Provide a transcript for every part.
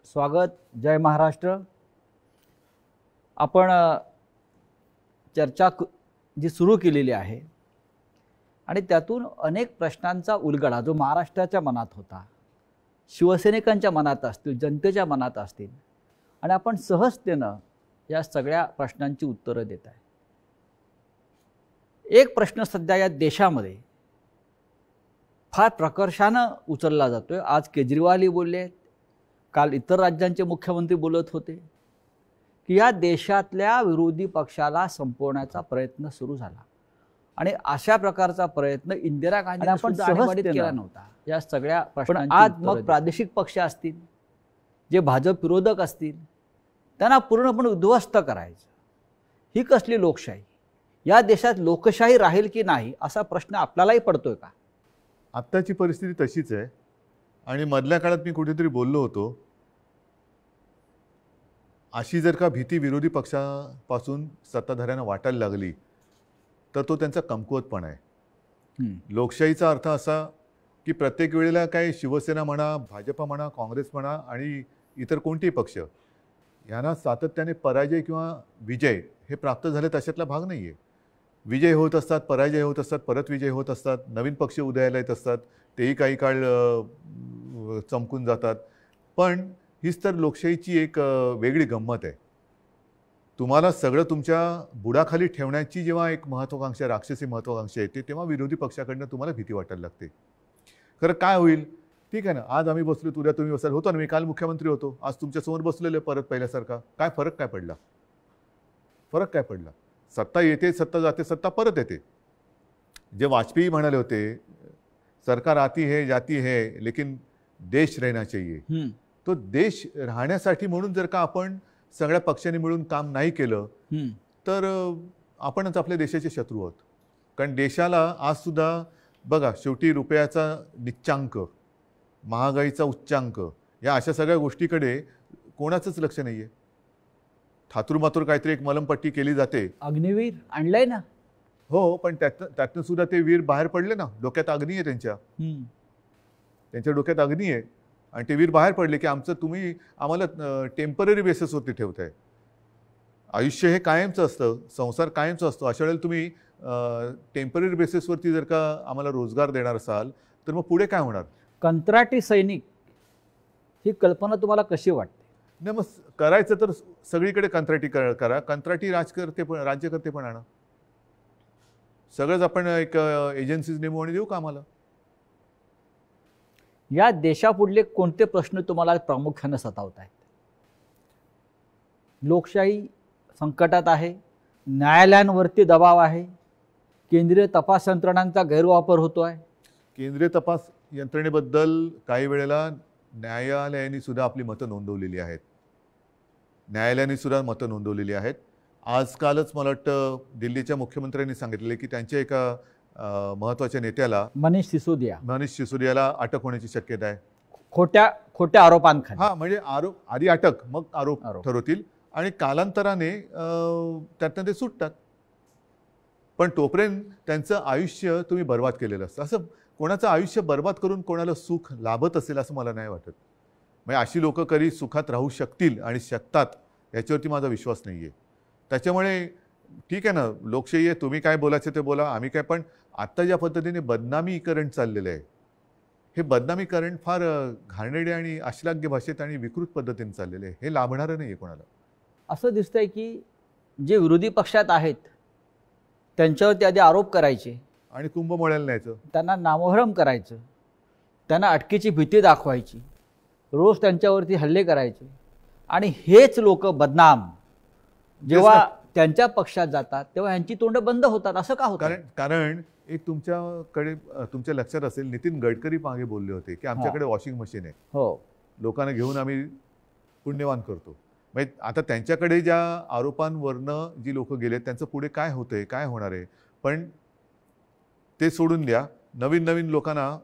स्वागत. जय महाराष्ट्र. आपण चर्चा जी सुरू केलेली आहे आणि त्यातून अनेक प्रश्नांचा उलगडा जो महाराष्ट्राच्या मनात होता, शिवसैनिकांच्या मनात असतील, जनतेच्या मनात असतील, आणि आपण सहजतेनं या सगळ्या प्रश्नांची उत्तरं देत आहे. एक प्रश्न सध्या या देशामध्ये फार प्रकर्षानं उचलला जातोय. आज केजरीवालही बोलले, काल इतर राज्यांचे मुख्यमंत्री बोलत होते की या देशातल्या विरोधी पक्षाला संपवण्याचा प्रयत्न सुरू झाला आणि अशा प्रकारचा प्रयत्न इंदिरा गांधी आपण सहजतेने केला नव्हता. या सगळ्या प्रश्नांची आज मग प्रादेशिक पक्ष असतील, जे भाजप विरोधक असतील, त्यांना पूर्णपणे उद्ध्वस्त करायचं. ही कसली लोकशाही? या देशात लोकशाही राहील की नाही असा प्रश्न आपल्यालाही पडतोय का? आत्ताची परिस्थिती तशीच आहे. आणि मधल्या काळात मी कुठेतरी बोललो होतो, अशी जर का भीती विरोधी पक्षापासून सत्ताधाऱ्यांना वाटायला लागली तर तो त्यांचा कमकुवतपणा आहे. लोकशाहीचा अर्थ असा की प्रत्येक वेळेला काय शिवसेना म्हणा, भाजप म्हणा, काँग्रेस म्हणा आणि इतर कोणतेही पक्ष यांना सातत्याने पराजय किंवा विजय हे प्राप्त झाले तशातला भाग नाही आहे. विजय होत असतात, पराजय होत असतात, परत विजय होत असतात, नवीन पक्ष उदयाला येत असतात, तेही काही काळ चमकून जातात. पण हीच तर लोकशाहीची एक वेगळी गंमत आहे. तुम्हाला सगळं तुमच्या बुडाखाली ठेवण्याची जेव्हा एक महत्त्वाकांक्षा, राक्षसी महत्त्वाकांक्षा येते, तेव्हा विरोधी पक्षाकडनं तुम्हाला भीती वाटायला लागते. खरं काय होईल? ठीक आहे ना, आज आम्ही बसलो, उद्या तुम्ही बसाल. होतो ना, मी काल मुख्यमंत्री होतो, आज तुमच्यासमोर बसलेलो परत पहिल्यासारखा. काय फरक काय पडला? फरक काय पडला? सत्ता येते, सत्ता जाते, सत्ता परत येते. जे वाजपेयी म्हणाले होते, सरकार आती है जाती है लेकिन देश रहना चाहिए. तो देश राहण्यासाठी म्हणून जर का आपण सगळ्या पक्षांनी मिळून काम नाही केलं तर आपणच आपल्या देशाचे शत्रू आहोत. कारण देशाला आज सुद्धा बघा, शेवटी रुपयाचा निच्चांक, महागाईचा उच्चांक, या अशा सगळ्या गोष्टीकडे कोणाचंच लक्ष नाही आहे. थातूरमातूर काहीतरी एक मलमपट्टी केली जाते. अग्निवीर आणलंय ना. हो, पण त्यातनं सुद्धा ते वीर बाहेर पडले ना. डोक्यात अग्नी आहे त्यांच्या डोक्यात अग्नी आहे आणि ते वीर बाहेर पडले की आमचं तुम्ही आम्हाला टेम्पररी बेसिसवरती ठेवताय. आयुष्य हे कायमचं असतं, संसार कायमचा असतो. अशा वेळेला तुम्ही टेम्पररी बेसिसवरती जर का आम्हाला रोजगार देणार असाल तर मग पुढे काय होणार? कंत्राटी सैनिक ही कल्पना तुम्हाला कशी वाटते? नाही, मग करायचं तर सगळीकडे कंत्राटी करा. कंत्राटी राज्यकर्ते पण आणा. सगळंच आपण एक एजन्सीज नेमू आणि देऊ का आम्हाला? या देशापुढले कोणते प्रश्न तुम्हाला प्रामुख्याने सतावत आहेत? लोकशाही संकटात आहे, न्यायालयांवरती दबाव आहे, केंद्रीय तपास यंत्रणांचा गैरवापर होतो आहे. केंद्रीय तपास यंत्रणेबद्दल काही वेळेला न्यायालयांनी सुद्धा आपली मतं नोंदवलेली आहेत. न्यायालयांनी आहेत. आजकालच मला वाटतं दिल्लीच्या मुख्यमंत्र्यांनी सांगितले की त्यांच्या एका महत्त्वाच्या नेत्याला मनीष सिसोदियाला अटक होण्याची शक्यता आहे. खोट्या आरोपांखाली. हां, म्हणजे आधी अटक, मग आरोप ठरवतील आणि कालांतराने त्यातनं ते सुटतात. पण तोपर्यंत त्यांचं आयुष्य तुम्ही बर्बाद केलेलं असतं. असं कोणाचं आयुष्य बर्बाद करून कोणाला सुख लाभत असेल असं मला नाही वाटत. म्हणजे अशी लोक कधी सुखात राहू शकतील आणि शकतात याच्यावरती माझा विश्वास नाही आहे. त्याच्यामुळे ठीक आहे ना, लोकशाही आहे, तुम्ही काय बोलायचं ते बोला, आम्ही काय. पण आत्ता ज्या पद्धतीने बदनामीकरण चाललेलं आहे, हे बदनामीकरण फार घाणेरडे आणि अश्लाघ्य भाषेत आणि विकृत पद्धतीने चाललेलं आहे. हे लाभणारं नाही आहे कोणाला. असं दिसतंय की जे विरोधी पक्षात आहेत त्यांच्यावरती आधी आरोप करायचे आणि कुंभमेळ्याला न्यायचं, त्यांना नामोहरम करायचं, त्यांना अटकेची भीती दाखवायची, रोज त्यांच्यावरती हल्ले करायचे, आणि हेच लोक बदनाम जेव्हा त्यांच्या पक्षात जातात तेव्हा यांची तोंड बंद होतात. असं का होतं? कारण एक तुमच्या लक्षात असेल, नितीन गडकरी मागे बोलले होते की आमच्याकडे वॉशिंग मशीन आहे, हो, लोकांना घेऊन आम्ही पुण्यवान करतो. म्हणजे आता त्यांच्याकडे ज्या आरोपांवरनं जी लोक गेले त्यांचं पुढे काय होतंय, काय होणार आहे? पण ते सोडून द्या, नवीन लोकांना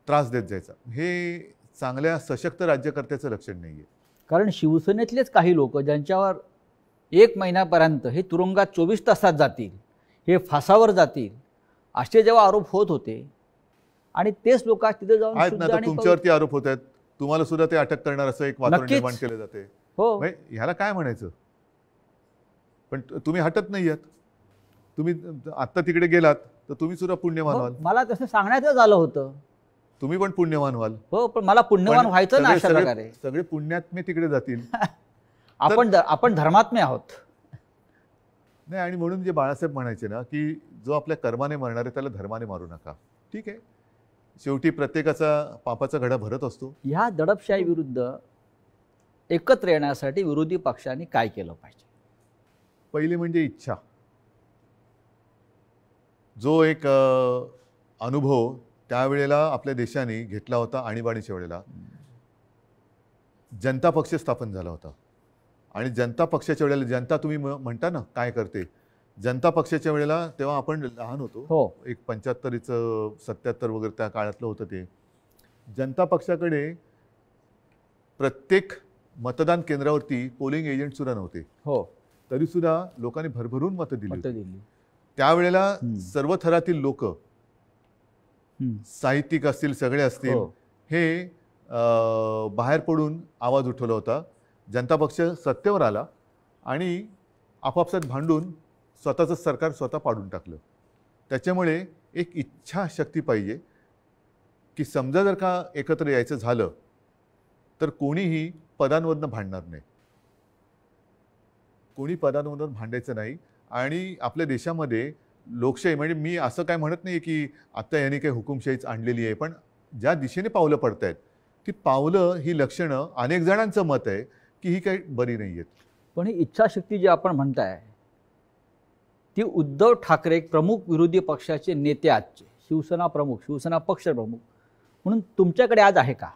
त्रास देत जायचा, हे चांगल्या सशक्त राज्यकर्त्याचं लक्षण नाही आहे. कारण शिवसेनेतलेच काही लोक ज्यांच्यावर 1 महिन्यापर्यंत हे तुरुंगात 24 तासात जातील, हे फासावर जातील, असे जेव्हा आरोप होत होते आणि तेच लोक तिथे जाऊन तुमच्यावरती आरोप होत आहेत, तुम्हाला सुद्धा ते अटक करणार असं एक वातावरण नक्कीच. निर्माण केलं जाते. हो, म्हणजे ह्याला काय म्हणायचं? पण तुम्ही हटत नाही आहात. तुम्ही आत्ता तिकडे गेलात तर तुम्ही सुद्धा पुण्यवान हो, व्हाल. मला तसं सांगण्यातच आलं होतं. तुम्ही पण पुण्यवान व्हाल. हो, पण मला पुण्यवान पण व्हायचं ना सगळे- अशा सगळे- प्रकारे. सगळे पुण्यात्मे तिकडे जातील. आपण धर्मात्मे आहोत. नाही, आणि म्हणून जे बाळासाहेब म्हणायचे ना, की जो आपल्या कर्माने मरणार आहे त्याला धर्माने मारू नका. ठीक आहे, शेवटी प्रत्येकाचा पापाचा घडा भरत असतो. ह्या दडपशाही विरुद्ध एकत्र येण्यासाठी विरोधी पक्षांनी काय केलं पाहिजे? पहिली म्हणजे इच्छा. जो एक अनुभव त्यावेळेला आपल्या देशाने घेतला होता आणीबाणीच्या वेळेला, जनता पक्ष स्थापन झाला होता. आणि जनता पक्षाच्या वेळेला, जनता तुम्ही म्हणता ना काय करते, जनता पक्षाच्या वेळेला तेव्हा आपण लहान होतो. हो, एक 75चं 77 वगैरे त्या काळातलं होतं ते. जनता पक्षाकडे प्रत्येक मतदान केंद्रावरती पोलिंग एजंट सुद्धा नव्हते. हो, तरी सुद्धा लोकांनी भरभरून मतं दिली मतं होती. दिली. त्यावेळेला हम्म. सर्व थरातील लोक, साहित्यिक असतील, सगळे असतील, हो. हे बाहेर पडून आवाज उठवला होता. जनता पक्ष सत्तेवर आला आणि आपापसात भांडून स्वतःचं सरकार स्वतः पाडून टाकलं. त्याच्यामुळे एक इच्छाशक्ती पाहिजे की समजा जर का एकत्र यायचं झालं तर कोणीही पदांवरनं भांडणार नाही, कोणी पदांवरनं भांडायचं नाही. आणि आपल्या देशामध्ये लोकशाही, म्हणजे मी असं काय म्हणत नाही की आत्ता यांनी काही हुकुमशाहीच आणलेली आहे, पण ज्या दिशेने पावलं पडत आहेत ती पावलं, ही लक्षणं, अनेक जणांचं मत आहे की ही काही बरी नाही आहेत. पण ही इच्छाशक्ती जी आपण म्हणताय ती उद्धव ठाकरे एक प्रमुख विरोधी पक्षाचे नेते, आजचे शिवसेना प्रमुख, शिवसेना पक्ष प्रमुख म्हणून तुमच्याकडे आज आहे का?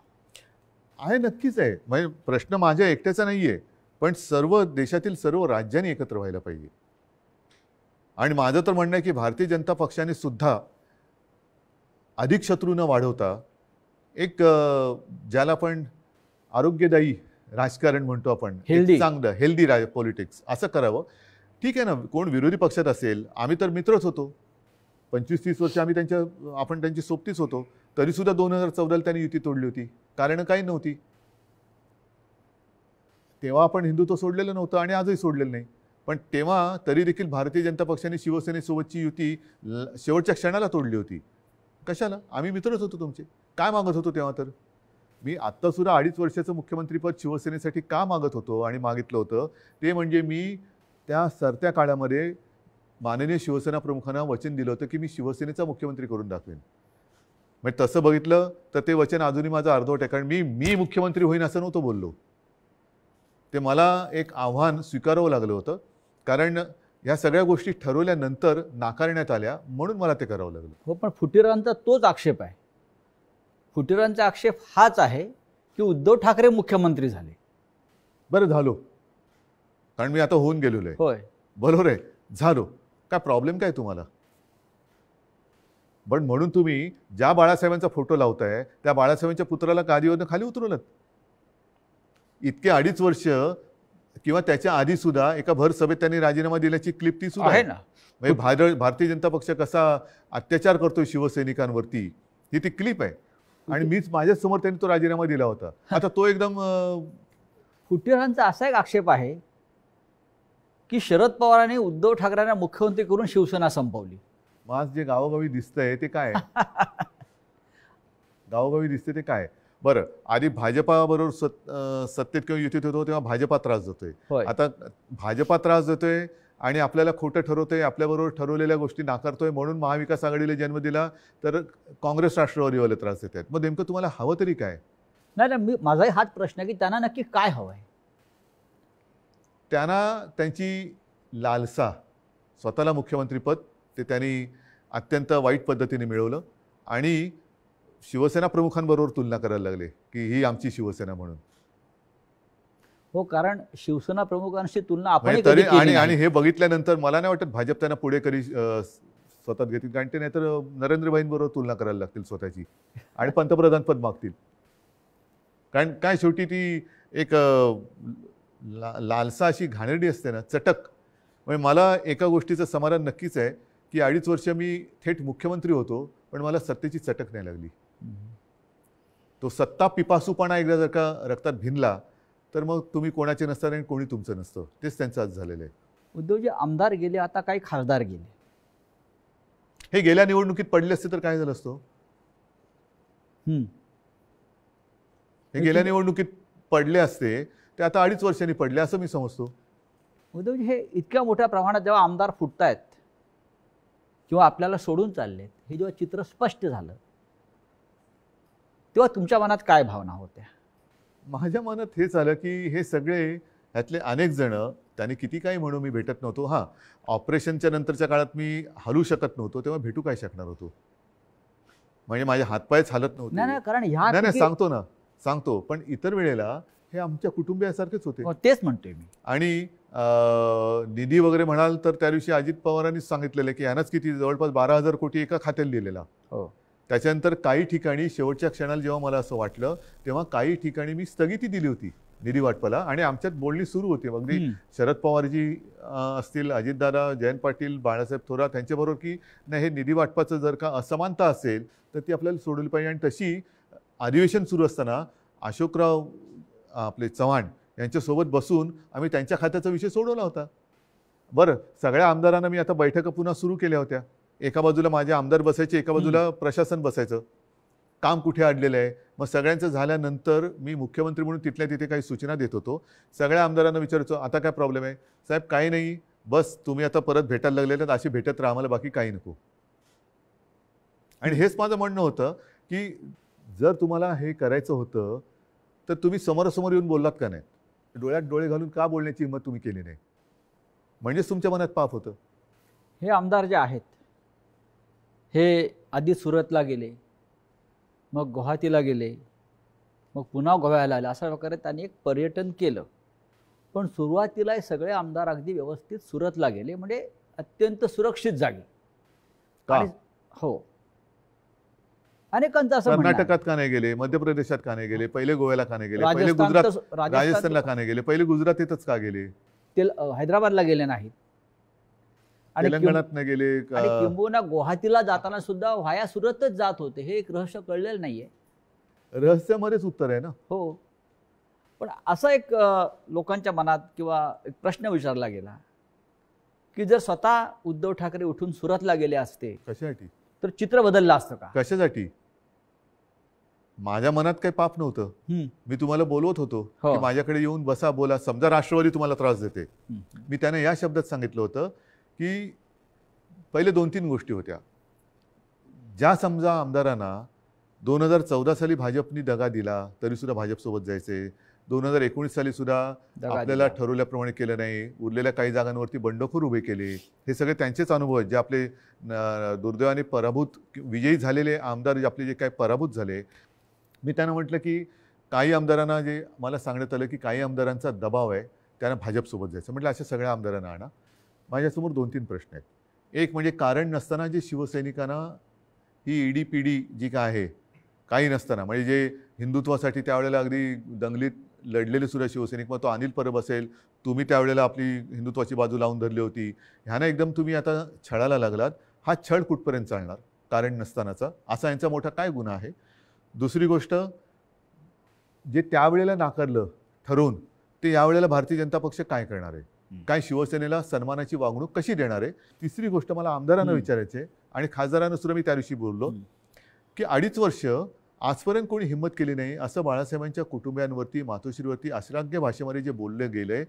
आहे, नक्कीच आहे. म्हणजे प्रश्न माझ्या एकट्याचा नाही आहे, पण सर्व देशातील सर्व राज्यांनी एकत्र व्हायला पाहिजे. आणि माझं तर म्हणणं आहे की भारतीय जनता पक्षाने सुद्धा अधिक शत्रू न वाढवता एक ज्याला आपण आरोग्यदायी राजकारण म्हणतो आपण, Healthy. एक चांगलं हेल्दी पॉलिटिक्स असं करावं. ठीक आहे ना, कोण विरोधी पक्षात असेल, आम्ही तर मित्रच होतो. 25-30 वर्ष आपण त्यांची सोबतीच होतो. तरीसुद्धा 2014ला त्यांनी युती तोडली होती. कारण काही नव्हती. तेव्हा आपण हिंदुत्व सोडलेलं नव्हतं आणि आजही सोडलेलं नाही. पण तेव्हा तरी देखील भारतीय जनता पक्षाने शिवसेनेसोबतची युती शेवटच्या क्षणाला तोडली होती. कशाला? आम्ही मित्रच होतो तुमचे. काय मागत होतो तेव्हा? तर मी आत्तासुद्धा 2.5 वर्षाचं मुख्यमंत्रीपद शिवसेनेसाठी का मागत होतो आणि मागितलं होतं, ते म्हणजे मी त्या सरत्या काळामध्ये माननीय शिवसेना प्रमुखांना वचन दिलं होतं की मी शिवसेनेचा मुख्यमंत्री करून दाखवेन. म्हणजे तसं बघितलं तर ते वचन अजूनही माझं अर्धवट आहे. कारण मी मुख्यमंत्री होईन असं नव्हतं बोललो. ते मला एक आव्हान स्वीकारावं लागलं होतं. कारण ह्या सगळ्या गोष्टी ठरवल्यानंतर नाकारण्यात आल्या, म्हणून मला ते करावं लागलं. हो, पण फुटीरांचा तोच आक्षेप आहे. फुटीरांचा आक्षेप हाच आहे की उद्धव ठाकरे मुख्यमंत्री झाले. बरं झालो, कारण मी आता होऊन गेलेलो आहे. होय, बरोबर आहे, झालो. काय प्रॉब्लेम काय तुम्हाला? पण म्हणून तुम्ही ज्या बाळासाहेबांचा फोटो लावताय त्या बाळासाहेबांच्या पुत्राला गादीवरनं खाली उतरवलं. इतके 2.5 वर्ष किंवा त्याच्या आधी सुद्धा एका भर सभेत त्यांनी राजीनामा दिल्याची क्लिप ती सुद्धा आहे ना. म्हणजे भारतीय जनता पक्ष कसा अत्याचार करतोय शिवसैनिकांवरती, ही ती क्लिप आहे. आणि मीच माझ्याच समोर त्यांनी तो राजीनामा दिला होता. आता तो एकदम फुटीरांचा असा एक आक्षेप आहे की शरद पवारांनी उद्धव ठाकरेंना मुख्यमंत्री करून शिवसेना संपवली. आज जे गावोगावी दिसतंय ते काय? गावोगावी दिसते ते काय? बरं, आधी भाजपाबरोबर सत्तेत किंवा युतीत होतो तेव्हा भाजपा त्रास देतोय. होय. आता भाजपा त्रास देतोय आणि आपल्याला खोटं ठरवतोय, आपल्याबरोबर ठरवलेल्या गोष्टी नाकारतोय, म्हणून महाविकास आघाडीला जन्म दिला, तर काँग्रेस राष्ट्रवादीवाले त्रास देत आहेत. मग नेमकं तुम्हाला हवं तरी काय? नाही, माझाही हाच प्रश्न आहे की त्यांना नक्की काय हवंय? त्यांना त्यांची लालसा, स्वतःला मुख्यमंत्रीपद ते त्यांनी अत्यंत वाईट पद्धतीने मिळवलं आणि शिवसेना प्रमुखांबरोबर तुलना करायला लागले की ही आमची शिवसेना म्हणून. हो, कारण शिवसेना प्रमुखांशी तुलना आपण म्हणजे तरी आणि हे बघितल्यानंतर मला नाही वाटत भाजप त्यांना पुढे कधी स्वतःच घेतील. कारण ते नाहीतर नरेंद्रभाईंबरोबर तुलना करायला लागतील स्वतःची आणि पंतप्रधान पद मागतील. कारण काय, शेवटी ती एक लालसा अशी घाणेरडी असते ना, चटक. म्हणजे मला एका गोष्टीचं समाधान नक्कीच आहे की 2.5 वर्ष मी थेट मुख्यमंत्री होतो, पण मला सत्तेची चटक नाही लागली. तो सत्ता पिपासूपणा एकदा जर का रक्तात भिनला तर मग तुम्ही कोणाचे नसतात आणि कोणी तुमचं नसतं. तेच त्यांचं आज झालेलं आहे. उद्धवजी, आमदार गेले, आता काही खासदार गेले. हे गेल्या निवडणुकीत पडले असते तर काय झालं असतं? हे गेल्या निवडणुकीत पडले असते ते आता 2.5 वर्षांनी पडले असं मी समजतो. उद्धवजी, हे इतक्या मोठ्या प्रमाणात जेव्हा आमदार फुटतायत किंवा आपल्याला सोडून चाललेत, हे जेव्हा चित्र स्पष्ट झालं तेव्हा तुमच्या मनात काय भावना होत्या? माझ्या मनात हेच आलं की हे सगळे ह्यातले अनेक जण, त्यांनी किती काही म्हणू, मी भेटत नव्हतो. हां, ऑपरेशनच्या नंतरच्या काळात मी हलू शकत नव्हतो, तेव्हा भेटू काय शकणार होतो? म्हणजे माझे हातपायच हालत नव्हते. नाही, कारण नाही सांगतो पण इतर वेळेला हे आमच्या कुटुंबियासारखेच होते. तेच म्हणतोय मी. आणि निधी वगैरे म्हणाल तर त्या दिवशी अजित पवारांनीच सांगितलेलं की यानंच किती जवळपास 12,000 कोटी एका खात्याला दिलेला. त्याच्यानंतर काही ठिकाणी शेवटच्या क्षणाला जेव्हा मला असं वाटलं तेव्हा काही ठिकाणी मी स्थगिती दिली होती निधी वाटपाला आणि आमच्यात बोलणी सुरू होती. अगदी शरद पवारजी असतील, अजितदादा, जयंत पाटील, बाळासाहेब थोरात यांच्याबरोबर की नाही, हे निधी वाटपाचं जर का असमानता असेल तर ती आपल्याला सोडवली पाहिजे. आणि तशी अधिवेशन सुरू असताना अशोकराव आपले चव्हाण यांच्यासोबत बसून आम्ही त्यांच्या खात्याचा विषय सोडवला होता. बरं, सगळ्या आमदारांना मी आता बैठका पुन्हा सुरू केल्या होत्या. एका बाजूला माझे आमदार बसायचे, एका बाजूला प्रशासन बसायचं. काम कुठे अडलेलं आहे, मग सगळ्यांचं झाल्यानंतर मी मुख्यमंत्री म्हणून तिथल्या तिथे काही सूचना देत होतो. सगळ्या आमदारांना विचारायचो, आता काय प्रॉब्लेम आहे? साहेब काही नाही, बस तुम्ही आता परत भेटायला लागलेले, अशी भेटत राहा, आम्हाला बाकी काही नको. आणि हेच माझं म्हणणं होतं की जर तुम्हाला हे करायचं होतं तर तुम्ही समोरासमोर येऊन बोललात का नाही? डोळ्यात डोळे घालून का बोलण्याची हिंमत तुम्ही केली नाही? म्हणजेच तुमच्या मनात पाप होतं. हे आमदार जे आहेत हे आधी सुरतला गेले, मग गुवाहाटीला गेले, मग पुन्हा गोव्याला आले, अशा प्रकारे त्यांनी एक पर्यटन केलं. पण सुरुवातीला हे सगळे आमदार अगदी व्यवस्थित सुरतला गेले, म्हणजे अत्यंत सुरक्षित जागी. हो, अनेकांचं असं म्हणणं आहे. कर्नाटकात का नाही गेले, मध्य प्रदेशात का नाही गेले, पहिले गोव्याला का नाही गेले, पहिले राजस्थानला का नाही गेले, पहिले गुजरातीतच का गेले, हैदराबादला गेले नाहीत, तेलंगणात नाही गेले, किंबहुना गुवाहाटीला जाताना सुद्धा व्हाया सुरतच जात होते. हे एक रहस्य कळलेलं नाहीये. रहस्यामध्येच उत्तर आहे ना. हो, पण असा एक लोकांच्या मनात किंवा एक प्रश्न विचारला गेला की जर स्वतः उद्धव ठाकरे उठून सुरतला गेले असते कशासाठी, तर चित्र बदललं असतं का? कशासाठी? माझ्या मनात काही पाप नव्हतं. मी तुम्हाला बोलवत होतो की माझ्याकडे येऊन बसा, बोला. समजा राष्ट्रवादी तुम्हाला त्रास देते, मी त्यांना या शब्दात सांगितलं होतं की पहिले 2-3 गोष्टी होत्या ज्या समजा आमदारांना 2014 साली भाजपनी दगा दिला तरी सुद्धा भाजपसोबत जायचे, 2019 साली सुद्धा आपल्याला ठरवल्याप्रमाणे केलं नाही, उरलेल्या काही जागांवरती बंडखोर उभे केले. हे सगळे त्यांचेच अनुभव आहेत जे आपले दुर्दैवाने पराभूत विजयी झालेले आमदार जे आपले जे काही पराभूत झाले. मी त्यांना म्हटलं की काही आमदारांना जे मला सांगण्यात आलं की काही आमदारांचा दबाव आहे, त्यांना भाजपसोबत जायचं. म्हटलं अशा सगळ्या आमदारांना आणा. माझ्यासमोर 2-3 प्रश्न आहेत. एक म्हणजे कारण नसताना जे शिवसैनिकांना ही ईडी पीडी जी काय आहे, काही नसताना, म्हणजे जे हिंदुत्वासाठी त्यावेळेला अगदी दंगलीत लढलेले सुद्धा शिवसैनिक, मग तो अनिल परब असेल, तुम्ही त्यावेळेला आपली हिंदुत्वाची बाजू लावून धरली होती, ह्यांना एकदम तुम्ही आता छळायला लागलात. हा छळ कुठपर्यंत चालणार कारण नसतानाचा? असा यांचा मोठा काय गुन्हा आहे? दुसरी गोष्ट, जे त्यावेळेला नाकारलं ठरवून ते यावेळेला भारतीय जनता पक्ष काय करणार आहे? काय शिवसेनेला सन्मानाची वागणूक कशी देणार आहे? तिसरी गोष्ट मला आमदारांना विचारायचे आणि खासदारांना सुद्धा मी त्या दिवशी बोललो की 2.5 वर्ष आजपर्यंत कोणी हिंमत केली नाही असं बाळासाहेबांच्या कुटुंबियांवरती, मातोश्रीवरती अश्लाघ्य भाषेमध्ये जे बोललं गेलंय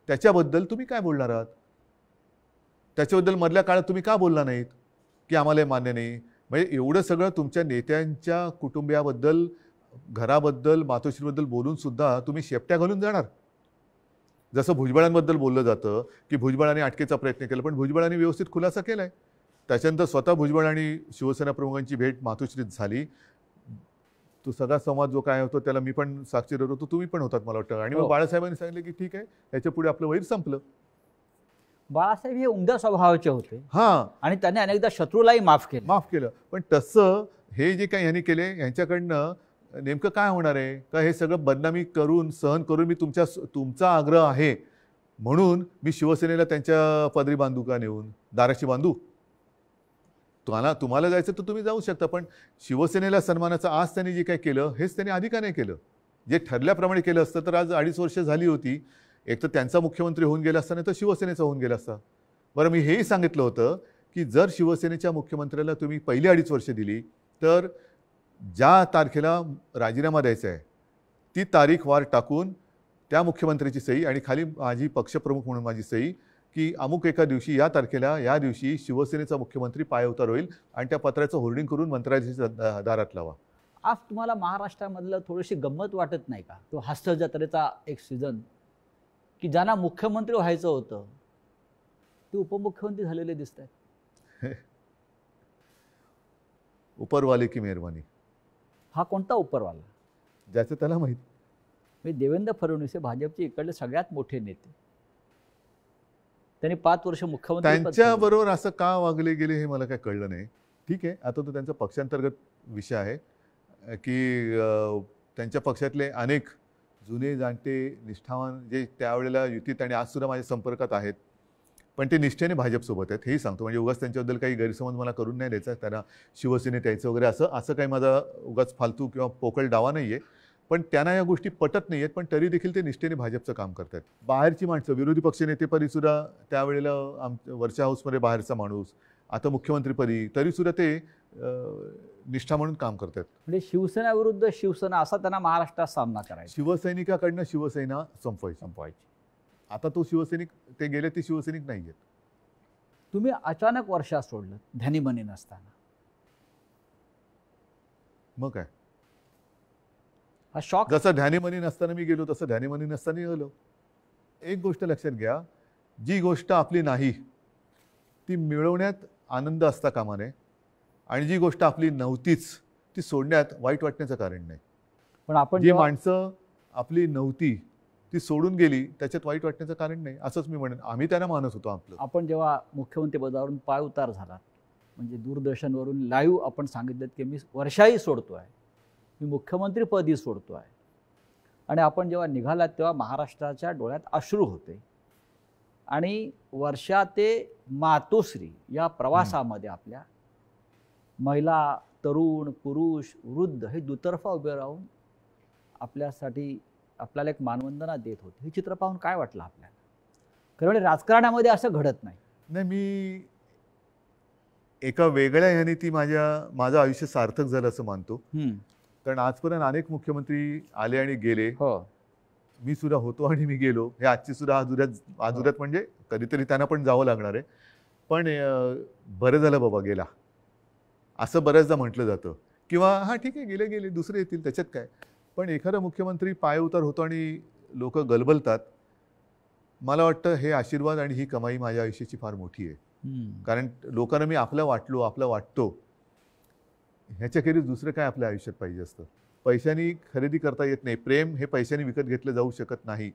त्याच्याबद्दल तुम्ही काय बोलणार आहात? त्याच्याबद्दल मधल्या काळात तुम्ही का बोलला नाहीत की आम्हाला हे मान्य नाही? म्हणजे एवढं सगळं तुमच्या नेत्यांच्या कुटुंबियाबद्दल, घराबद्दल, मातोश्रीबद्दल बोलून सुद्धा तुम्ही शेपट्या घालून जाणार. जसं भुजबळांबद्दल बोललं जातं की भुजबळांनी अटकेचा प्रयत्न केला, पण भुजबळांनी व्यवस्थित खुलासा केलाय. त्याच्यानंतर स्वतः भुजबळ आणि शिवसेना प्रमुखांची भेट मातोश्रीत झाली. तो सगळा संवाद जो काय होतो त्याला मी पण साक्षीदार होतो, तुम्ही पण होतात मला वाटतं. आणि मग बाळासाहेबांनी सांगितलं की ठीक आहे, याच्या पुढे आपलं वैर संपलं. बाळासाहेब हे उमद्या स्वभावाचे होते. हां, आणि त्यांनी अनेकदा शत्रूलाही माफ केलं. पण तसं हे जे काही यांनी केले यांच्याकडनं नेमकं काय होणार आहे? का हे सगळं बदनामी करून, सहन करून, मी तुमचा आग्रह आहे म्हणून मी शिवसेनेला त्यांच्या पदरी बांधू का, नेऊन दाराशी बांधू? तुम्हाला जायचं तर तुम्ही जाऊ शकता, पण शिवसेनेला सन्मानाचं आज त्यांनी जे काय केलं हेच त्यांनी आधी का नाही केलं? जे ठरल्याप्रमाणे केलं असतं तर आज 2.5 वर्ष झाली होती. एक तर त्यांचा मुख्यमंत्री होऊन गेला असता, नाही तर शिवसेनेचा होऊन गेला असता. बरं, मी हेही सांगितलं होतं की जर शिवसेनेच्या मुख्यमंत्र्याला तुम्ही पहिली 2.5 वर्ष दिली तर ज्या तारखेला राजीनामा द्यायचा आहे ती तारीख वार टाकून त्या मुख्यमंत्र्याची सही आणि खाली माझी पक्षप्रमुख म्हणून माझी सही की अमुक एका दिवशी या तारखेला या दिवशी शिवसेनेचा मुख्यमंत्री पायउतार होईल आणि त्या पत्राचं होर्डिंग करून मंत्रालयाच्या दारात लावा. आज तुम्हाला महाराष्ट्रामधलं थोडीशी गंमत वाटत नाही का? तो हास्य जत्रेचा एक सीझन की ज्यांना मुख्यमंत्री व्हायचं होतं ते उपमुख्यमंत्री झालेले दिसत आहेत. उपरवाले की मेहरबानी. हा कोणता उपरवाला? ज्याचं त्याला माहीत. देवेंद्र फडणवीस हे भाजपचे इकडले सगळ्यात मोठे नेते. त्यांनी 5 वर्ष मुख्यमंत्री त्यांच्याबरोबर असं का वागले गेले हे मला काय कळलं नाही. ठीक आहे, आता तो त्यांचा पक्षांतर्गत विषय आहे की त्यांच्या पक्षातले अनेक जुने जाणते निष्ठावान जे त्यावेळेला युतीत आणि आजसुद्धा माझ्या संपर्कात आहेत, पण ते निष्ठेने भाजपसोबत आहेत हेही सांगतो. म्हणजे उगाच त्यांच्याबद्दल काही गैरसमज मला करून नाही द्यायचा, त्यांना शिवसेनेत यायचं वगैरे असं काही माझा उगाच फालतू किंवा पोकळ डावा नाही आहे. पण त्यांना या गोष्टी पटत नाही आहेत, पण तरी देखील ते निष्ठेने भाजपचं काम करतात. बाहेरची माणसं विरोधी पक्षनेतेपदीसुद्धा त्यावेळेला वरच्या हाऊसमध्ये बाहेरचा माणूस, आता मुख्यमंत्रीपदी, तरीसुद्धा ते निष्ठा म्हणून काम करतात. म्हणजे शिवसेना विरुद्ध शिवसेना असा त्यांना महाराष्ट्रात सामना करायचा. शिवसैनिकाकडनं शिवसेना संपवायची. आता तो शिवसैनिक ते गेले, ते शिवसैनिक नाही आहेत. तुम्ही अचानक वर्षा सोडलं ध्यानीमनी नसताना, मग काय? हा शॉक. जसं ध्यानीमनी नसताना मी गेलो तसं ध्यानीमनी नसताना गेलो. एक गोष्ट लक्षात घ्या, जी गोष्ट आपली नाही ती मिळवण्यात आनंद असता कामा नये आणि जी गोष्ट आपली नव्हतीच ती सोडण्यात वाईट वाटण्याचं कारण नाही. पण आपण जी माणसं आपली नव्हती ती सोडून गेली त्याच्यात वाईट वाटण्याचं कारण नाही, असंच मी म्हणेन. आम्ही त्यांना मानत होतो आपलं. आपण जेव्हा मुख्यमंत्री पदावरून पाय उतार झाला, म्हणजे दूरदर्शनवरून लाईव्ह आपण सांगितलं की मी वर्षाही सोडतोय, मी मुख्यमंत्रीपदी सोडतोय, आणि आपण जेव्हा निघालात तेव्हा महाराष्ट्राच्या डोळ्यात अश्रू होते. आणि वर्षा ते मातोश्री या प्रवासामध्ये आपल्या महिला, तरुण, पुरुष, वृद्ध हे दुतर्फा उभे राहून आपल्यासाठी आपल्याला एक मानवंदना देत होते. हे चित्र पाहून काय वाटलं आपल्याला? खरं म्हणजे राजकारणामध्ये असं घडत नाही. नाही, मी एका वेगळ्या ह्याने ती माझं आयुष्य सार्थक झालं असं मानतो. कारण आजपर्यंत अनेक मुख्यमंत्री आले आणि गेले. मी सुद्धा होतो आणि मी गेलो. हे आजची सुद्धा आजुऱ्यात म्हणजे कधीतरी त्यांना पण जावं लागणार आहे. पण बरं झालं बाबा गेला असं बऱ्याचदा म्हटलं जातं, किंवा हा ठीक आहे गेले दुसरे येतील त्याच्यात काय. पण एखादा मुख्यमंत्री पाय उतार होतो आणि लोक गलबलतात. मला वाटतं हे आशीर्वाद आणि ही कमाई माझ्या आयुष्याची फार मोठी आहे. कारण लोकांना मी आपलं वाटतो ह्याच्याखेरीज दुसरं काय आपल्या आयुष्यात पाहिजे असतं. पैशानी खरेदी करता येत नाही. प्रेम हे पैशाने विकत घेतलं जाऊ शकत नाही.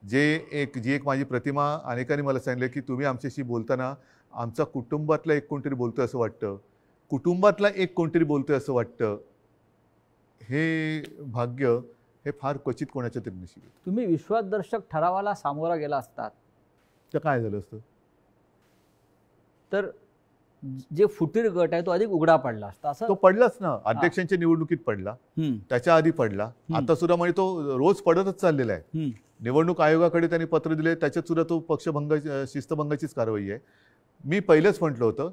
जी एक माझी प्रतिमा अनेकांनी मला सांगितलं की तुम्ही आमच्याशी बोलताना आमचा कुटुंबातला एक कोणतरी बोलतोय असं वाटतं, कुटुंबातला एक कोणतरी बोलतोय असं वाटतं. हे भाग्य हे फार क्वचित कोणाच्या तरी नशीब. तुम्ही विश्वासदर्शक ठरावाला सामोरा गेला असतात तर काय झालं असतं? तर जे फुटीर गट आहे तो अधिक उघडा पडला असता. असं तो पडलाच ना, अध्यक्षांच्या निवडणुकीत पडला, त्याच्या आधी पडला, आता सुद्धा म्हणजे तो रोज पडतच चाललेला आहे. निवडणूक आयोगाकडे त्यांनी पत्र दिले, त्याच्यात सुद्धा तो पक्षभंग शिस्तभंगाचीच कारवाई आहे. मी पहिलेच म्हटलं होतं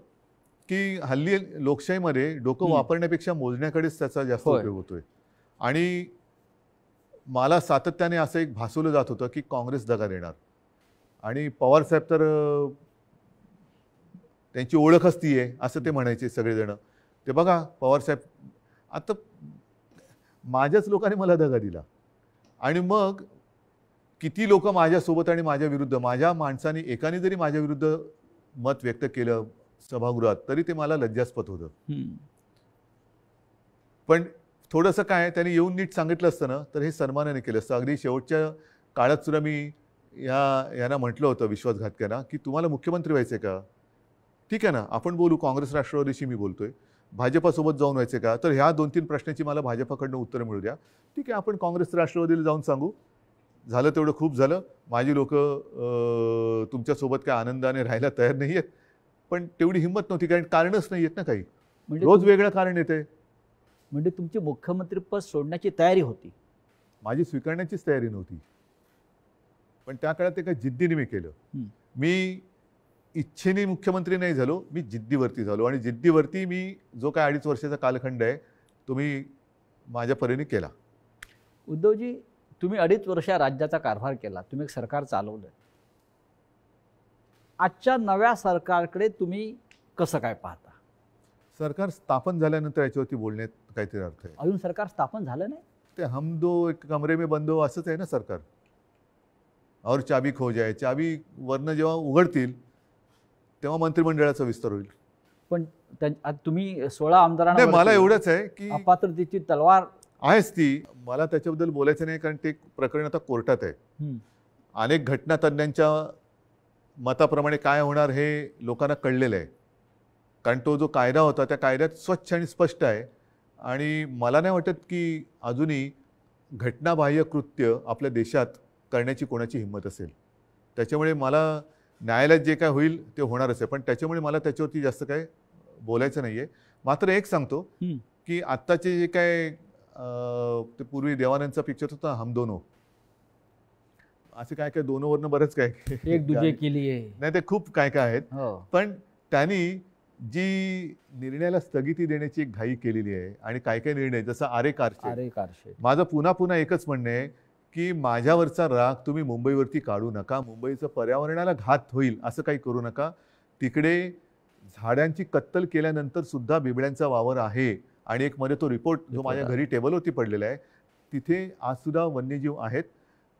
की हल्ली लोकशाहीमध्ये डोकं वापरण्यापेक्षा मोजण्याकडेच त्याचा जास्त उपयोग होतोय. आणि मला सातत्याने असं एक भासवलं जात होतं की काँग्रेस दगा देणार, आणि पवार साहेब तर त्यांची ओळखच ती आहे असं ते म्हणायचे सगळेजण. ते बघा पवार साहेब, आता माझ्याच लोकांनी मला दगा दिला आणि मग किती लोक माझ्यासोबत आणि माझ्या विरुद्ध, माझ्या माणसाने एकाने जरी माझ्या विरुद्ध मत व्यक्त केलं सभागृहात तरी ते मला लज्जास्पद होतं. पण थोडंसं काय त्यांनी येऊन नीट सांगितलं असतं ना तर हे सन्मानाने केलं असतं. अगदी शेवटच्या काळात सुद्धा मी यांना म्हटलं होतं विश्वासघातक्यांना की तुम्हाला मुख्यमंत्री व्हायचे का? ठीक आहे ना, आपण बोलू. काँग्रेस राष्ट्रवादीशी मी बोलतोय. भाजपासोबत जाऊन व्हायचे का? तर ह्या 2-3 प्रश्नाची मला भाजपाकडनं उत्तरं मिळू द्या. ठीक आहे, आपण काँग्रेस राष्ट्रवादीला जाऊन सांगू. झालं तेवढं खूप झालं. माझी लोक तुमच्यासोबत काय आनंदाने राहायला तयार नाही आहेत. पण तेवढी हिंमत नव्हती, कारण कारणच नाही येत ना काही. म्हणजे रोज वेगळं कारण येते. म्हणजे तुमची मुख्यमंत्रीपद सोडण्याची तयारी होती? माझी स्वीकारण्याचीच तयारी नव्हती, पण त्या काळात ते काही जिद्दीने मी केलं. मी इच्छेने मुख्यमंत्री नाही झालो, मी जिद्दीवरती झालो, आणि जिद्दीवरती मी जो काय 2.5 वर्षाचा कालखंड आहे तो मी माझ्या परीने केला. उद्धवजी, तुम्ही 2.5 वर्ष राज्याचा कारभार केला, तुम्ही एक सरकार चालवलं. आजच्या नव्या सरकारकडे तुम्ही कसं काय पाहता? सरकार स्थापन झाल्यानंतर याच्यावरती बोलण्यात काहीतरी अर्थ आहे. अजून सरकार स्थापन झालं नाही? ते हम दो एक कमरे में बंद हो असंच आहे ना सरकार. और चाबी खो जाए, चाबी वरनं जेव्हा उघडतील तेव्हा मंत्रिमंडळाचा विस्तार होईल. पण तुम्ही 16 आमदारांना नाही, मला एवढंच आहे की अपात्रतेची तलवार आहेच ती. मला त्याच्याबद्दल बोलायचं नाही, कारण ते प्रकरण आता कोर्टात आहे. अनेक घटना तज्ञांच्या मताप्रमाणे काय होणार हे लोकांना कळलेलं आहे, कारण तो जो कायदा होता त्या कायद्यात स्वच्छ आणि स्पष्ट आहे. आणि मला नाही वाटत की अजूनही घटनाबाह्य कृत्य आपल्या देशात करण्याची कोणाची हिंमत असेल. त्याच्यामुळे मला न्यायालयात जे काय होईल ते होणारच आहे, पण त्याच्यामुळे मला त्याच्यावरती जास्त काय बोलायचं नाही आहे. मात्र एक सांगतो की आत्ताचे जे काय ते पूर्वी देवानंदचा पिक्चर होता हम दोनो, असे काय काय दोनोवरनं बरंच काय एक दुजे केली आहे, नाही ते खूप काय काय आहेत. पण त्यांनी जी निर्णयाला स्थगिती देण्याची एक घाई केलेली आहे, आणि काय काय निर्णय जसं आरे कारशेड, माझं पुन्हा पुन्हा एकच म्हणणं आहे की माझ्यावरचा राग तुम्ही मुंबईवरती काढू नका. मुंबईचं पर्यावरणाला घात होईल असं काही करू नका. तिकडे झाडांची कत्तल केल्यानंतर सुद्धा बिबळ्यांचा वावर आहे, आणि एक मध्ये तो रिपोर्ट जो माझ्या घरी टेबलवरती पडलेला आहे, तिथे आज सुद्धा वन्यजीव आहेत.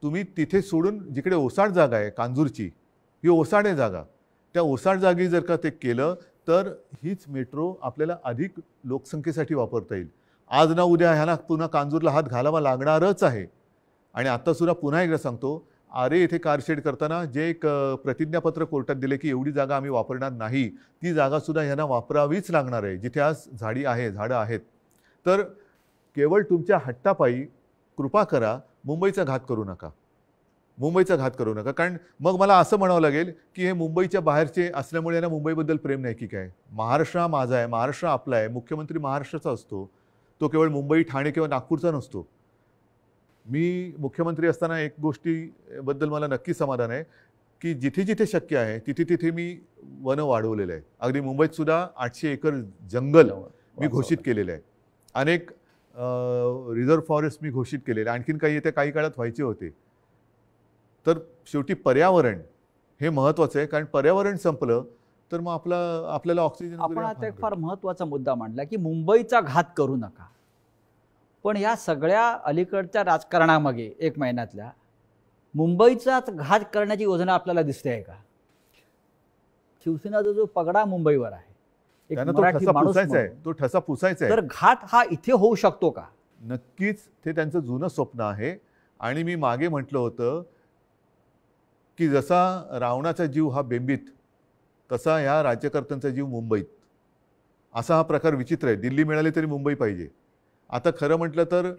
तुम्ही तिथे सोडून जिकडे ओसाड जागा आहे कांजूरची, ही ओसाड आहे जागा, त्या ओसाड जागी जर का ते केलं तर हीच मेट्रो आपल्याला अधिक लोकसंख्येसाठी वापरता येईल. आज ना उद्या ह्याला पुन्हा कांजूरला हात घालावा लागणारच आहे. आणि आत्तासुद्धा पुन्हा एकदा सांगतो, आरे येथे कारशेड करताना जे एक प्रतिज्ञापत्र कोर्टात दिले की एवढी जागा आम्ही वापरणार नाही, ती जागासुद्धा ह्यांना वापरावीच लागणार आहे जिथे आज झाडं आहेत. तर केवळ तुमच्या हट्टापायी कृपा करा, मुंबईचा घात करू नका, मुंबईचा घात करू नका. कारण मग मला असं म्हणावं लागेल की हे मुंबईच्या बाहेरचे असल्यामुळे यांना मुंबईबद्दल प्रेम नाही की काय. महाराष्ट्र हा माझा आहे, महाराष्ट्र आपला आहे, मुख्यमंत्री महाराष्ट्राचा असतो, तो केवळ मुंबई, ठाणे किंवा नागपूरचा नसतो. मी मुख्यमंत्री असताना एक गोष्टीबद्दल मला नक्की समाधान आहे की जिथे जिथे शक्य आहे तिथे तिथे मी वन वाढवलेलं आहे. अगदी मुंबईत सुद्धा 800 एकर जंगल मी घोषित केलेलं आहे. अनेक रिझर्व्ह फॉरेस्ट मी घोषित केलेले, आणखीन काही येत्या काही काळात व्हायचे होते. तर शेवटी पर्यावरण हे महत्त्वाचं आहे, कारण पर्यावरण संपलं तर मग आपल्याला ऑक्सिजन. आपण आता एक फार महत्त्वाचा मुद्दा मांडला की मुंबईचा घात करू नका. पण या सगळ्या अलीकडच्या राजकारणामागे 1 महिन्यातल्या मुंबईचाच घात करण्याची योजना आपल्याला दिसते आहे का? शिवसेनेचा जो पगडा मुंबईवर आहे, एक मराठी माणूस आहे, तो ठसा पुसायचा आहे, तर घात हा इथे होऊ शकतो का? नक्कीच ते त्यांचं जुनं स्वप्न आहे. आणि मी मागे म्हटलं होतं की जसा रावणाचा जीव हा बेंबीत, तसा ह्या राज्यकर्त्यांचा जीव मुंबईत. असा हा प्रकार विचित्र आहे. दिल्ली मिळाली तरी मुंबई पाहिजे. आता खरं म्हटलं तर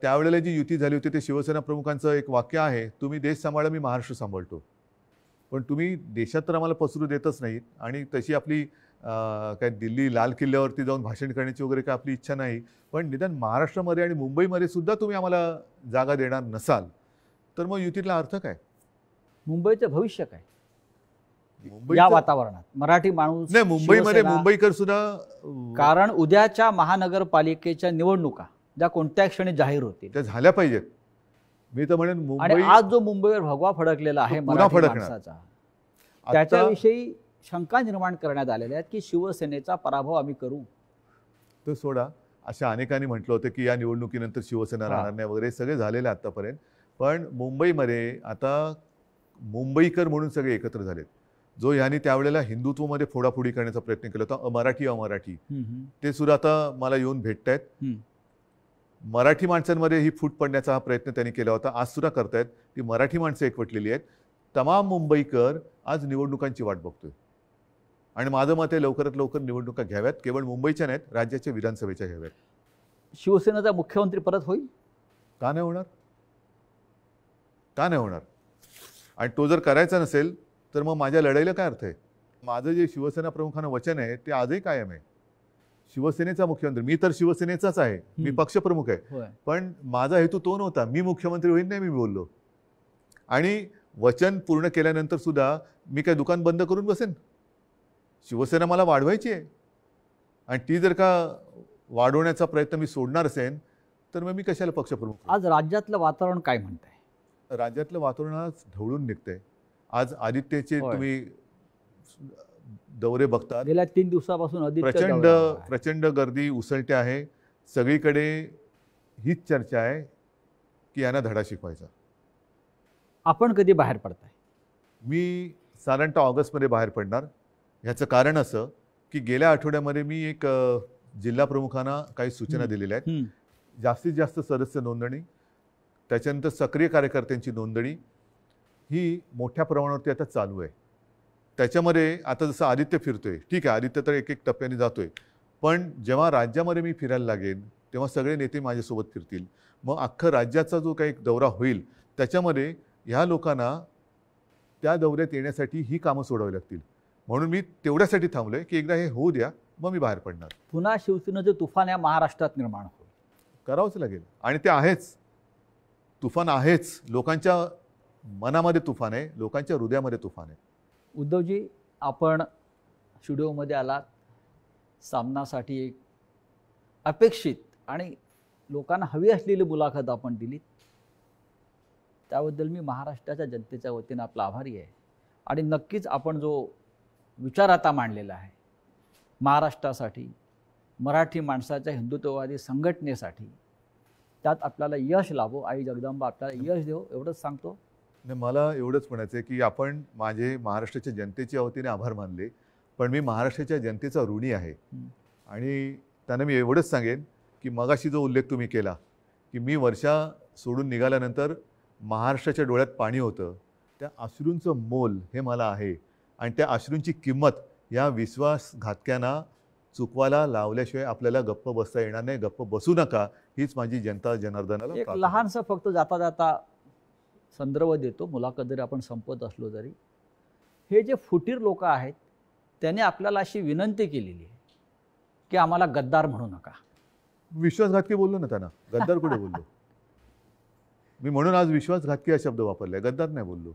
त्यावेळेला जी युती झाली होती ते शिवसेना प्रमुखांचं एक वाक्य आहे, तुम्ही देश सांभाळा, मी महाराष्ट्र सांभाळतो. पण तुम्ही देशात तर आम्हाला पसरू देतच नाहीत, आणि तशी आपली काय दिल्ली लाल किल्ल्यावरती जाऊन भाषण करण्याची वगैरे काय आपली इच्छा नाही. पण निदान महाराष्ट्रामध्ये आणि मुंबईमध्ये सुद्धा तुम्ही आम्हाला जागा देणार नसाल तर मग युतीतला अर्थ काय? मुंबईचं भविष्य काय या वातावरणात? मराठी माणूस नाही, मुंबईमध्ये मुंबईकर सुद्धा, कारण उद्याच्या महानगरपालिकेच्या निवडणुका ज्या कोणत्या क्षणी जाहीर होतील त्या झाल्या पाहिजेत. मी तर म्हणेन मुंबई, आज जो मुंबईवर भगवा फडकलेला आहे मराठी माणसाचा, त्याच्याविषयी शंका निर्माण करण्यात आलेल्या आहेत की शिवसेनेचा पराभव आम्ही करू. तर सोडा, अशा अनेकांनी म्हटलं होतं की या निवडणुकीनंतर शिवसेना राहणार नाही वगैरे, सगळे झालेले आतापर्यंत. पण मुंबईमध्ये आता मुंबईकर म्हणून सगळे एकत्र झालेत. जो ह्यांनी त्यावेळेला हिंदुत्वमध्ये फोडाफोडी करण्याचा प्रयत्न केला होता, अमराठी, ते सुद्धा आता मला येऊन भेटतायत. मराठी माणसांमध्ये ही फूट पडण्याचा हा प्रयत्न त्यांनी केला होता, आज सुद्धा करतायत. ती मराठी माणसं एकवटलेली आहेत. तमाम मुंबईकर आज निवडणुकांची वाट बघतोय, आणि माझं मत आहे लवकरात लवकर निवडणुका घ्याव्यात. केवळ मुंबईच्या नाहीत, राज्याच्या विधानसभेच्या घ्याव्यात. शिवसेनेचा मुख्यमंत्री परत होईल का नाही होणार? का नाही होणार? आणि तो जर करायचा नसेल तर मग माझ्या लढाईला काय अर्थ आहे? माझं जे शिवसेना प्रमुखांना वचन आहे ते आजही कायम आहे. शिवसेनेचा मुख्यमंत्री, मी तर शिवसेनेचाच आहे, मी पक्षप्रमुख आहे, होय. पण माझा हेतू तो नव्हता. मी मुख्यमंत्री होईन नाही मी बोललो. आणि वचन पूर्ण केल्यानंतर सुद्धा मी काय दुकान बंद करून बसेन? शिवसेना मला वाढवायची आहे आणि ती जर का वाढवण्याचा प्रयत्न मी सोडणार असेल तर मग मी कशाला पक्षप्रमुख? आज राज्यातलं वातावरण काय म्हणतंय? राज्यातलं वातावरण आज ढवळून निघतंय. आज आदित्यचे होय. तुम्ही दौरे बघतात, गेल्या 3 दिवसापासून आदित्य प्रचंड दौऱ्यावर आहे. प्रचंड गर्दी उसळते आहे. सगळीकडे हीच चर्चा आहे की यांना धडा शिकवायचा. आपण कधी बाहेर पडताय? मी साधारणतः ऑगस्टमध्ये बाहेर पडणार. ह्याचं कारण असं की गेल्या आठवड्यामध्ये मी एक जिल्हा प्रमुखांना काही सूचना दिलेल्या आहेत. जास्तीत जास्त सदस्य नोंदणी, त्याच्यानंतर सक्रिय कार्यकर्त्यांची नोंदणी ही मोठ्या प्रमाणावरती आता चालू आहे. त्याच्यामध्ये आता जसं आदित्य फिरतोय, ठीक आहे, आदित्य तर एक एक टप्प्याने जातोय, पण जेव्हा राज्यामध्ये मी फिरायला लागेन तेव्हा सगळे नेते माझ्यासोबत फिरतील. मग अख्खं राज्याचा जो काही दौरा होईल त्याच्यामध्ये ह्या लोकांना त्या दौऱ्यात येण्यासाठी ही कामं सोडावी लागतील. म्हणून मी तेवढ्यासाठी थांबलोय की एकदा हे होऊ द्या, मग मी बाहेर पडणार. पुन्हा शिवसेनेचं तुफान या महाराष्ट्रात निर्माण होईल. करावंच लागेल आणि ते आहेच. तुफान आहेच. लोकांच्या मनामध्ये तुफान आहे, लोकांच्या हृदयामध्ये तुफान आहे. उद्धवजी, आपण स्टुडिओमध्ये आलात, सामनासाठी एक अपेक्षित आणि लोकांना हवी असलेली मुलाखत आपण दिली. त्याबद्दल मी महाराष्ट्राच्या जनतेच्या वतीनं आपला आभारी आहे. आणि नक्कीच आपण जो विचार आता मांडलेला आहे महाराष्ट्रासाठी, मराठी माणसाच्या हिंदुत्ववादी संघटनेसाठी, त्यात आपल्याला यश लाभो, आई जगदंबा आपल्याला यश देव, एवढंच सांगतो. नाही, मला एवढंच म्हणायचं आहे की आपण माझे महाराष्ट्राच्या जनतेच्या वतीने आभार मानले, पण मी महाराष्ट्राच्या जनतेचा ऋणी आहे. आणि त्यांना मी एवढंच सांगेन की मगाशी जो उल्लेख तुम्ही केला की मी वर्षा सोडून निघाल्यानंतर महाराष्ट्राच्या डोळ्यात पाणी होतं, त्या अश्रूंचं मोल हे मला आहे. आणि त्या अश्रूंची किंमत या विश्वासघातक्यांना चुकवायला लावल्याशिवाय आपल्याला गप्प बसता येणार नाही. गप्प बसू नका, हीच माझी जनता जनार्दनाला एक प्रार्थना. लहानसं फक्त जाता जाता संदर्भ देतो, मुलाखत जरी आपण संपत असलो तरी. हे जे फुटीर लोक आहेत त्यांनी आपल्याला अशी विनंती केलेली आहे की आम्हाला गद्दार म्हणू नका. विश्वासघातकी बोललो ना त्यांना, गद्दार कुठे बोललो मी? म्हणून आज विश्वासघातकी हा शब्द वापरलाय, गद्दार नाही बोललो.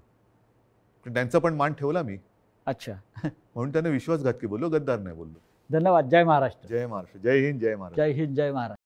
पण त्यांचा पण मान ठेवला मी. अच्छा. म्हणून त्यांना विश्वासघातकी बोललो, गद्दार नाही बोललो. धन्यवाद. जय महाराष्ट्र. जय महाराष्ट्र. जय हिंद. जय महाराष्ट्र. जय हिंद. जय महाराष्ट्र.